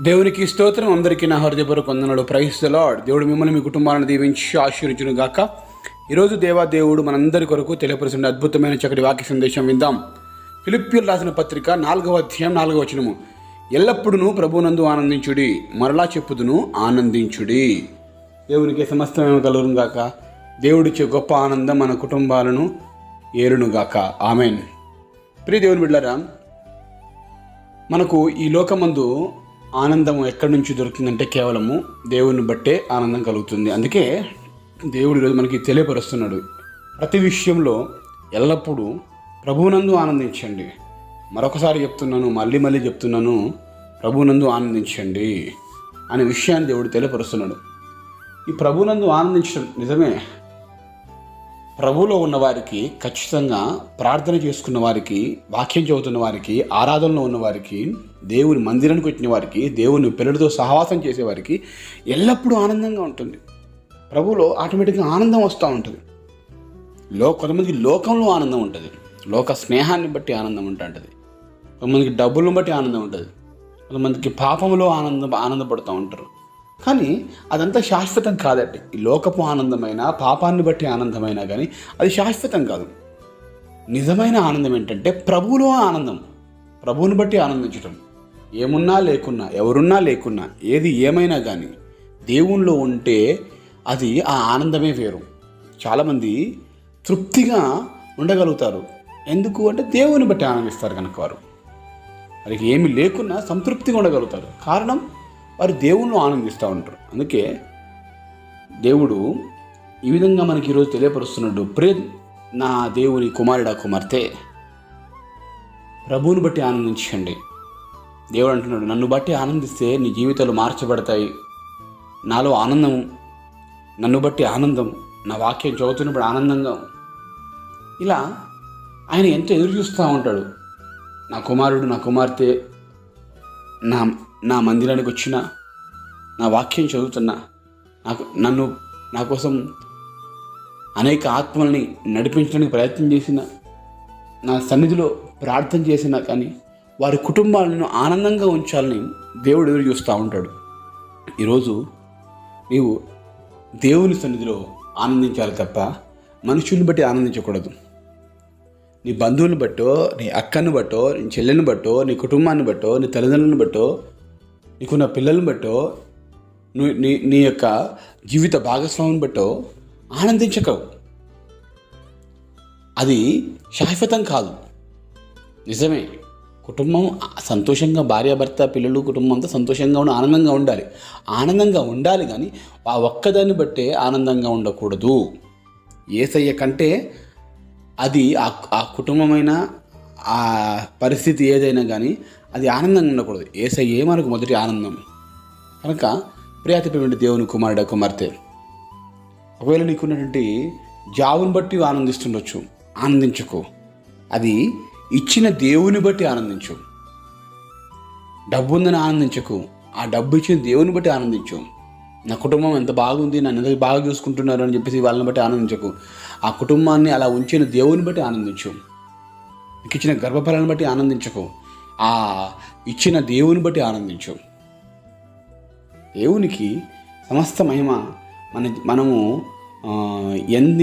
దేవునికి స్తోత్రం. అందరికీ నా హృదయపూర్వక వందనాలు. Praise the lord. దేవుడు మిమ్మల్ని మీ కుటుంబాలను దీవించి ఆశీర్వదించును గాక. ఈరోజు దేవుడు మనందరి కొరకు తెలియపరుస్తున్న అద్భుతమైన చక్కటి వాక్య సందేశం విందాం. ఫిలిప్పీయులకు రాసిన పత్రిక 4వ అధ్యాయం 4వ వచనము. ఎల్లప్పుడూ ప్రభువునందు ఆనందించుడి, మరలా చెప్పుదును ఆనందించుడి. దేవునికి సమస్తమేమో కలుగును గాక. దేవుడిచ్చే గొప్ప ఆనందం మన కుటుంబాలను ఏలును గాక. ఆమెన్. ప్రియ దేవుని బిడ్డలారా, మనకు ఈ లోకమందు ఆనందం ఎక్కడి నుంచి దొరుకుతుందంటే కేవలము దేవుని బట్టే ఆనందం కలుగుతుంది. అందుకే దేవుడు ఈరోజు మనకి తెలియపరుస్తున్నాడు, ప్రతి విషయంలో ఎల్లప్పుడూ ప్రభువునందు ఆనందించండి. మరొకసారి చెప్తున్నాను, మళ్ళీ చెప్తున్నాను, ప్రభువునందు ఆనందించండి అనే విషయాన్ని దేవుడు తెలియపరుస్తున్నాడు. ఈ ప్రభువునందు ఆనందించడం నిజమే. ప్రభువులో ఉన్నవారికి, ఖచ్చితంగా ప్రార్థన చేసుకున్న వారికి, వాక్యం చదువుతున్న వారికి, ఆరాధనలో ఉన్నవారికి, దేవుని మందిరానికి వచ్చిన వారికి, దేవుని పిల్లలతో సహవాసం చేసేవారికి ఎల్లప్పుడూ ఆనందంగా ఉంటుంది. ప్రభువులో ఆటోమేటిక్గా ఆనందం వస్తూ ఉంటుంది. కొంతమందికి లోకంలో ఆనందం ఉంటుంది, లోక స్నేహాన్ని బట్టి ఆనందం ఉంటుంది. కొంతమందికి డబ్బులను బట్టి ఆనందం ఉంటుంది. కొంతమందికి పాపంలో ఆనందపడుతూ ఉంటారు. కానీ అదంతా శాశ్వతం కాదండి. ఈ లోకపు ఆనందమైనా, పాపాన్ని బట్టి ఆనందమైనా కానీ అది శాశ్వతం కాదు. నిజమైన ఆనందం ఏంటంటే ప్రభువులో ఆనందం, ప్రభువుని బట్టి ఆనందించడం. ఏమున్నా లేకున్నా, ఎవరున్నా లేకున్నా, ఏది ఏమైనా కానీ దేవునిలో ఉంటే అది ఆ ఆనందమే వేరు. చాలామంది తృప్తిగా ఉండగలుగుతారు. ఎందుకు అంటే దేవుని బట్టి ఆనందిస్తారు కనుక వారు. వారికి ఏమి లేకున్నా సంతృప్తిగా ఉండగలుగుతారు. కారణం, వారు దేవుణ్ణి ఆనందిస్తూ ఉంటారు. అందుకే దేవుడు ఈ విధంగా మనకి ఈరోజు తెలియపరుస్తున్నాడు. నా దేవుని కుమారుడా, కుమార్తె, ప్రభువుని బట్టి ఆనందించండి. దేవుడు అంటున్నాడు, నన్ను బట్టి ఆనందిస్తే నీ జీవితాలు మార్చబడతాయి. నాలో ఆనందం, నన్ను బట్టి ఆనందం, నా వాక్యం చదువుతున్నప్పుడు ఆనందంగా. ఇలా ఆయన ఎంతో ఎదురు చూస్తూ ఉంటాడు. నా కుమారుడు, నా కుమార్తె నా మందిరానికి వచ్చిన, నా వాక్యం చదువుతున్నా, నా కోసం అనేక ఆత్మల్ని నడిపించడానికి ప్రయత్నం చేసిన, నా సన్నిధిలో ప్రార్థన చేసినా కానీ వారి కుటుంబాలను ఆనందంగా ఉంచాలని దేవుడు ఎదురు చూస్తూ ఉంటాడు. ఈరోజు నీవు దేవుని సన్నిధిలో ఆనందించాలి తప్ప మనుషుల్ని బట్టి ఆనందించకూడదు. నీ బంధువులను బట్టో, నీ అక్కను బట్టో, నీ చెల్లెని బట్టో, నీ కుటుంబాన్ని బట్టో, నీ తల్లిదండ్రులను బట్టో, నీకున్న పిల్లలను బట్టో, నీ యొక్క జీవిత భాగస్వామిని బట్టో ఆనందించకవు. అది శాశ్వతం కాదు. నిజమే, కుటుంబం సంతోషంగా, భార్యాభర్త, పిల్లలు, కుటుంబం అంతా సంతోషంగా ఆనందంగా ఉండాలి. ఆనందంగా ఉండాలి కానీ ఆ ఒక్కదాన్ని బట్టే ఆనందంగా ఉండకూడదు. యేసయ్య కంటే అది ఆ కుటుంబమైనా, ఆ పరిస్థితి ఏదైనా కానీ అది ఆనందంగా ఉండకూడదు. యేసయ్యే మనకు మొదటి ఆనందం. కనుక ప్రియాతిపైన దేవుని కుమారుడు, కుమార్తె, ఒకవేళ నీకున్నటువంటి జాబుని బట్టి ఆనందిస్తుండొచ్చు, ఆనందించుకో. అది ఇచ్చిన దేవుని బట్టి ఆనందించు. డబ్బు ఉందని ఆనందించకు, ఆ డబ్బు ఇచ్చిన దేవుని బట్టి ఆనందించు. నా కుటుంబం ఎంత బాగుంది, నన్ను ఎంత బాగా చూసుకుంటున్నారు అని చెప్పేసి వాళ్ళని బట్టి ఆనందించకు. ఆ కుటుంబాన్ని అలా ఉంచిన దేవుని బట్టి ఆనందించు. నీకు ఇచ్చిన గర్భఫలాన్ని బట్టి ఆనందించకు, ఆ ఇచ్చిన దేవుని బట్టి ఆనందించు. దేవునికి సమస్త మహిమ. మనము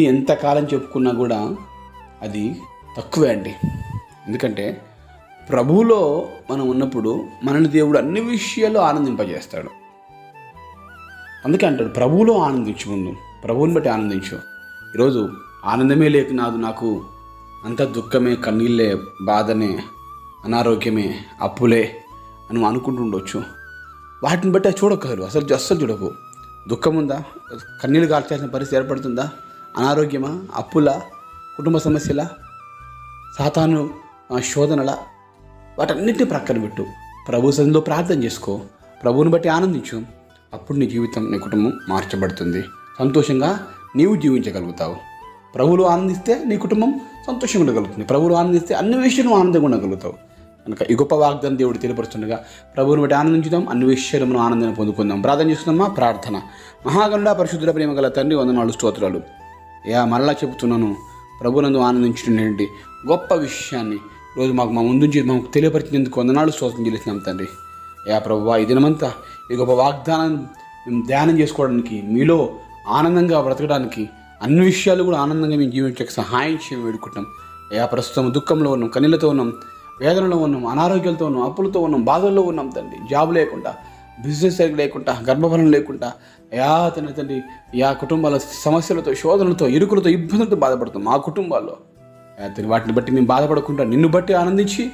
ఎంతకాలం చెప్పుకున్నా కూడా అది తక్కువే అండి. ఎందుకంటే ప్రభువులో మనం ఉన్నప్పుడు మనల్ని దేవుడు అన్ని విషయాల్లో ఆనందింపజేస్తాడు. అందుకే అంటాడు, ప్రభువులో ఆనందించు, ముందు ప్రభువుని బట్టి ఆనందించు. ఈరోజు ఆనందమే లేకున్నాదు, నాకు అంత దుఃఖమే, కన్నీళ్ళే, బాధనే, అనారోగ్యమే, అప్పులే అని అనుకుంటుండొచ్చు. వాటిని బట్టి చూడకరు, అస్సలు చూడకు. దుఃఖం ఉందా, కన్నీళ్ళు కాల్చాల్సిన పరిస్థితి ఏర్పడుతుందా, అనారోగ్యమా, అప్పులా, కుటుంబ సమస్యలా, సాతాను శోధనలా, వాటన్నిటిని ప్రక్కన పెట్టు. ప్రభు సన్నిధిలో ప్రార్థన చేసుకో, ప్రభువుని బట్టి ఆనందించు. అప్పుడు నీ జీవితం, నీ కుటుంబం మార్చబడుతుంది. సంతోషంగా నీవు జీవించగలుగుతావు. ప్రభువులో ఆనందిస్తే నీ కుటుంబం సంతోషంగా ఉండగలుగుతుంది. ప్రభువులో ఆనందిస్తే అన్ని విషయాలు ఆనందంగా ఉండగలుగుతావు. కనుక ఈ గొప్ప వాగ్దానం దేవుడు తెలియపరుస్తుండగా ప్రభువుని బట్టి ఆనందించుదాం, అన్ని విషయాలు మనం ఆనందాన్ని పొందుకుందాం. ప్రార్థన చేస్తున్నామా? ప్రార్థన. మహాగణుడా, పరిశుద్ధుల, ప్రేమ గల తండ్రి, వందనాలు, స్తోత్రాలు. మరలా చెబుతున్నాను, ప్రభువునందు ఆనందించుకునేటువంటి గొప్ప విషయాన్ని రోజు మా ముందుంచి మాకు తెలియపరిచినందుకు వందనాలు, స్తోత్రం చెల్లిస్తున్నాం తండ్రి. అయ్యా ప్రభువా ఈ దినమంతా ఈ గొప్ప వాగ్దానం మేము ధ్యానం చేసుకోవడానికి, మీలో ఆనందంగా బ్రతకడానికి, అన్ని విషయాలు కూడా ఆనందంగా మేము జీవించక సహాయం చేయమని వేడుకుంటాం. అయ్యా ప్రస్తుతం దుఃఖంలో ఉన్నాం, కన్నీళ్ళతో ఉన్నాం, వేదనలో ఉన్నాం, అనారోగ్యాలతో ఉన్నాం, అప్పులతో ఉన్నాం, బాధల్లో ఉన్నాం తండ్రి. జాబ్ లేకుండా, బిజినెస్ సరిగ్గా లేకుండా, గర్భఫలం లేకుండా, అయా తండ్రి కుటుంబాల సమస్యలతో, శోధనలతో, ఇరుకులతో, ఇబ్బందులతో బాధపడుతాం మా కుటుంబాల్లో. వాటిని బట్టి మేము బాధపడకుండా నిన్ను బట్టి ఆనందించి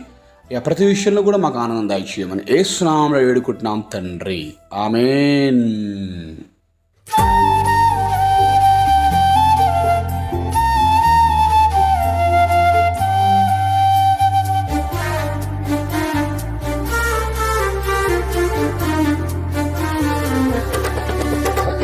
ప్రతి విషయంలో కూడా మాకు ఆనందం దయచేయమని యేసు నామములో వేడుకుంటున్నాం తండ్రి. ఆమేన్.